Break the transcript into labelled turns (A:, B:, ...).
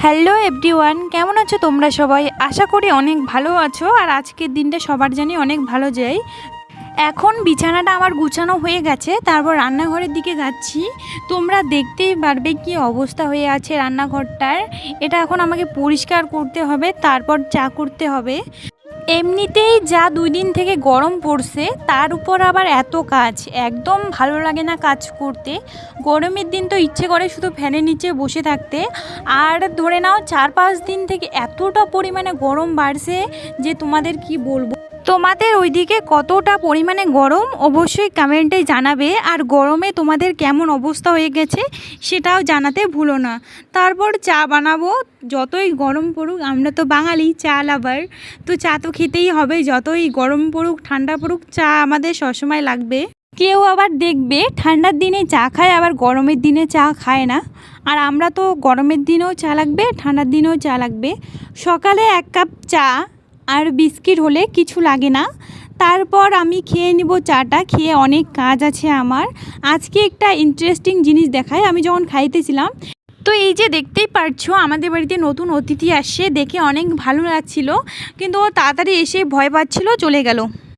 A: Hello everyone, কেমন আছো তোমরা সবাই? আশা করি অনেক ভালো আছো। আর আজকের দিনটা সবার জানি অনেক ভালো যায়। এখন বিছানাটা আমার গুছানো হয়ে গেছে, তারপর রান্নাঘরের দিকে যাচ্ছি। তোমরা দেখতেই পারবে কি অবস্থা হয়ে আছে রান্নাঘরটার। এটা এখন আমাকে পরিষ্কার করতে হবে, তারপর চা করতে হবে। এমনিতেই যা 2 দিন থেকে গরম পড়ছে, তার উপর আবার এত কাজ, একদম ভালো লাগে না কাজ করতে। গরমের দিন তো ইচ্ছে করে শুধু ফ্যানের নিচে বসে থাকতে। আর ধরে নাও 4-5 দিন থেকে এতটা পরিমাণে গরম বাড়ছে যে তোমাদের কি বলবো। তোমাদের ওইদিকে কতটা পরিমাণে গরম অবশ্যই কমেন্টে জানাবে। আর গরমে তোমাদের কেমন অবস্থা হয়ে গেছে সেটাও জানাতে ভুলো না। তারপর চা বানাবো। যতই গরম পড়ুক, আমরা তো বাঙালি চা লাভার, তো চা তো খেতেই হবে। যতই গরম পড়ুক ঠান্ডা পড়ুক, চা আমাদের সবসময় লাগবে। কেউ আবার দেখবে ঠান্ডার দিনে চা খায়, আবার গরমের দিনে চা খায় না। আর আমরা তো গরমের দিনেও চা লাগবে, ঠান্ডার দিনেও চা লাগবে। সকালে 1 কাপ চা আর বিস্কিট হলে কিছু লাগে না। তারপর আমি খেয়ে নিব চাটা। খেয়ে অনেক কাজ আছে আমার। আজকে একটা ইন্টারেস্টিং জিনিস দেখায়। আমি যখন খাইতেছিলাম, তো এই যে দেখতেই পারছো আমাদের বাড়িতে নতুন অতিথি আসছে, দেখে অনেক ভালো লাগছিল। কিন্তু ও তাড়াতাড়ি এসে ভয় পাচ্ছিল, চলে গেল।